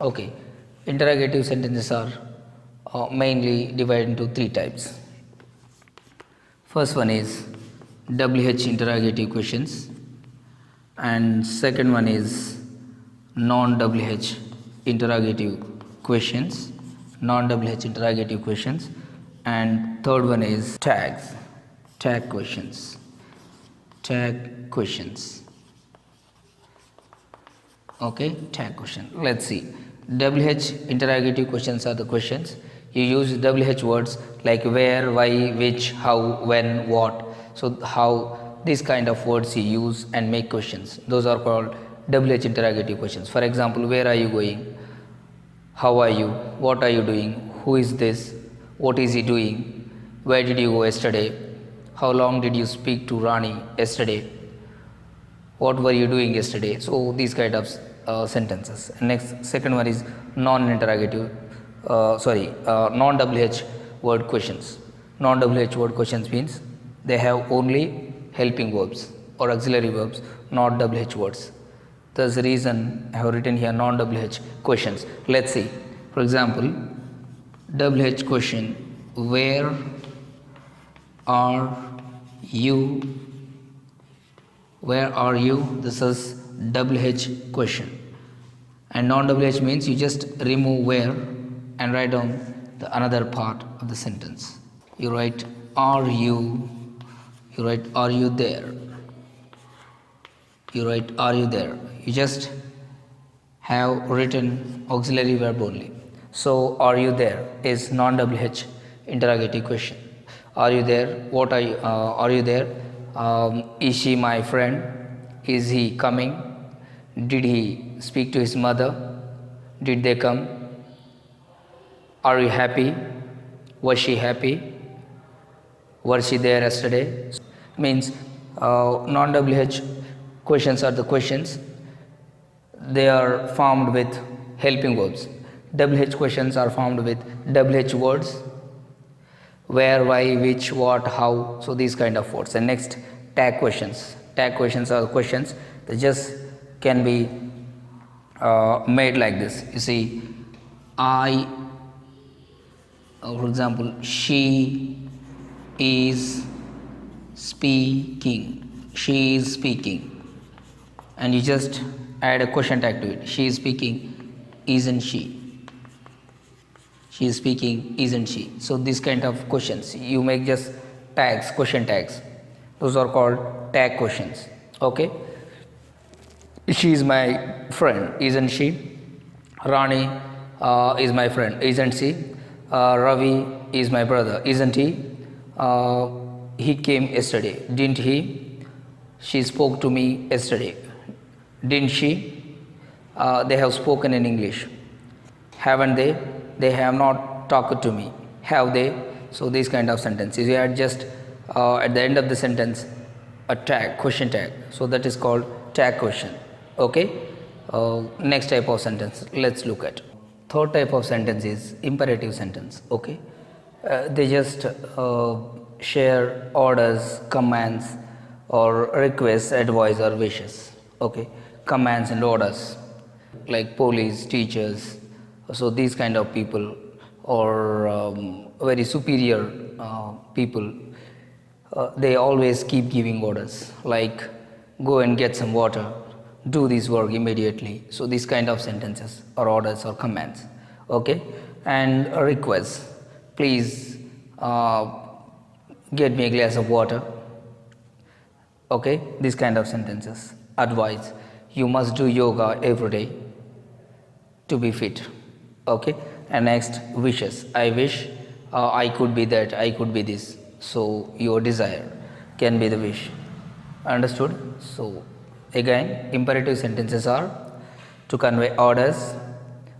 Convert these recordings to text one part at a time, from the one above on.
Okay, interrogative sentences are mainly divided into three types. First one is WH interrogative questions, and second one is non-WH interrogative questions, non-WH interrogative questions, and third one is tag questions, tag questions. Okay, tag question. Let's see. WH interrogative questions are the questions. You use WH words like where, why, which, how, when, what. So how, these kind of words you use and make questions. Those are called WH interrogative questions. For example, where are you going? How are you? What are you doing? Who is this? What is he doing? Where did you go yesterday? How long did you speak to Rani yesterday? What were you doing yesterday? So these kind of sentences. Next, second one is non-interrogative, non-WH word questions. Non-WH word questions means they have only helping verbs or auxiliary verbs, not WH words. That's the reason I have written here non-WH questions. Let's see. For example, WH question: where are you? Where are you? This is WH question. And non-WH means you just remove where and write down the another part of the sentence. You write are you, you write are you there, you write are you there. You just have written auxiliary verb only. So are you there is non-WH interrogative question. Are you there? What are you there? Is she my friend? Is he coming? Did he speak to his mother? Did they come? Are you happy? Was she happy? Was she there yesterday? Means non-WH questions are the questions. They are formed with helping verbs. WH questions are formed with WH words. Where, why, which, what, how. So these kind of words. And next, tag questions. Tag questions are questions that just can be made like this. You see, for example, she is speaking. She is speaking. And you just add a question tag to it. She is speaking, isn't she? She is speaking, isn't she? So these kind of questions, you make just tags, question tags. Those are called tag questions. Okay. She is my friend, isn't she? Rani is my friend, isn't she? Ravi is my brother, isn't he? He came yesterday, didn't he? She spoke to me yesterday, didn't she? They have spoken in English, haven't they? They have not talked to me, have they? So these kind of sentences, you add just at the end of the sentence a tag, question tag. So that is called tag question. Okay. Next type of sentence, let's look at. Third type of sentence is imperative sentence. Okay. They just share orders, commands, or requests, advice, or wishes. Okay. Commands and orders like police, teachers. So these kind of people, or very superior people, they always keep giving orders like go and get some water, do this work immediately. So these kind of sentences or orders or commands. Okay. And a request, please get me a glass of water. Okay. These kind of sentences. Advice, you must do yoga every day to be fit. Okay. And next, wishes, I wish I could be that, I could be this. So your desire can be the wish. Understood? So again, imperative sentences are to convey orders,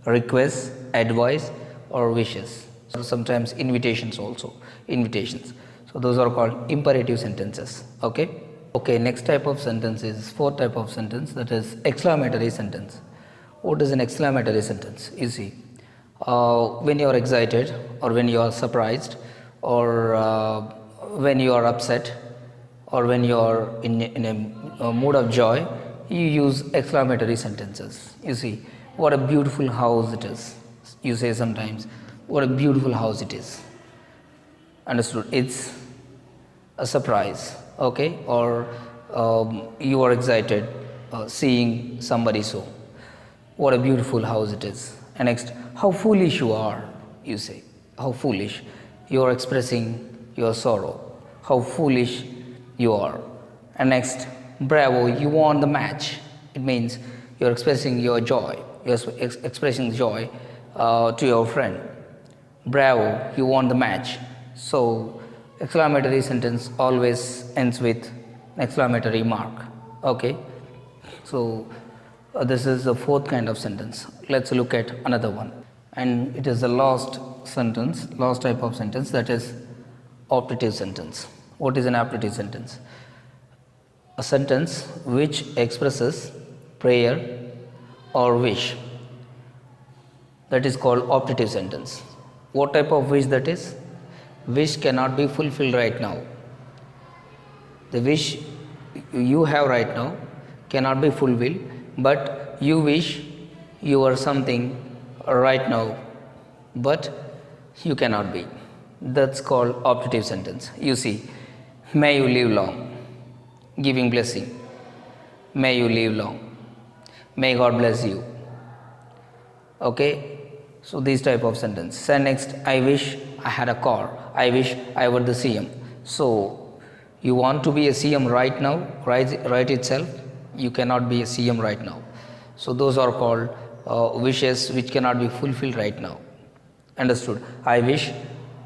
requests, advice, or wishes. So sometimes invitations also, invitations. So those are called imperative sentences. Okay. Okay. Next type of sentence is fourth type of sentence, that is exclamatory sentence. What is an exclamatory sentence? You see, when you are excited, or when you are surprised, or when you are upset, or when you are in a mood of joy, you use exclamatory sentences. You see, What a beautiful house it is. You say sometimes, what a beautiful house it is. Understood? It's a surprise, okay? Or you are excited seeing somebody so. What a beautiful house it is. And next, how foolish you are, you say. How foolish. You are expressing your sorrow. How foolish you are. And next, bravo, you won the match. It means you're expressing your joy. You're expressing joy to your friend. Bravo, you won the match. So, exclamatory sentence always ends with exclamatory mark. Okay. So, this is the fourth kind of sentence. Let's look at another one. And it is the last sentence, last type of sentence, that is optative sentence. What is an optative sentence? A sentence which expresses prayer or wish. That is called optative sentence. What type of wish that is? Wish cannot be fulfilled right now. The wish you have right now cannot be fulfilled, but you wish you were something right now, but you cannot be. That's called optative sentence. You see, may you live long, giving blessing. May you live long. May God bless you. Okay, so these type of sentence. And next, I wish I had a car. I wish I were the CM. So you want to be a CM right now, right itself? You cannot be a CM right now. So those are called wishes which cannot be fulfilled right now. Understood? I wish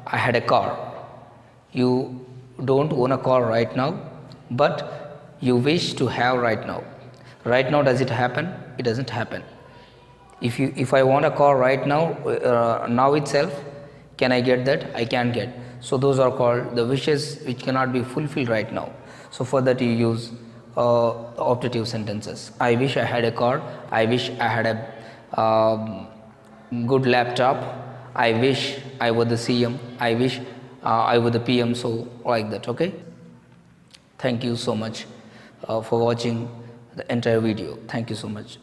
I had a car. You don't own a car right now, but you wish to have right now. Right now, does it happen? It doesn't happen. If I want a car right now, now itself, can I get that? I can't get. So those are called the wishes which cannot be fulfilled right now. So for that you use optative sentences. I wish I had a car. I wish I had a good laptop. I wish I were the CM. I wish I were the PM. So like that. Okay. Thank you so much for watching the entire video. Thank you so much.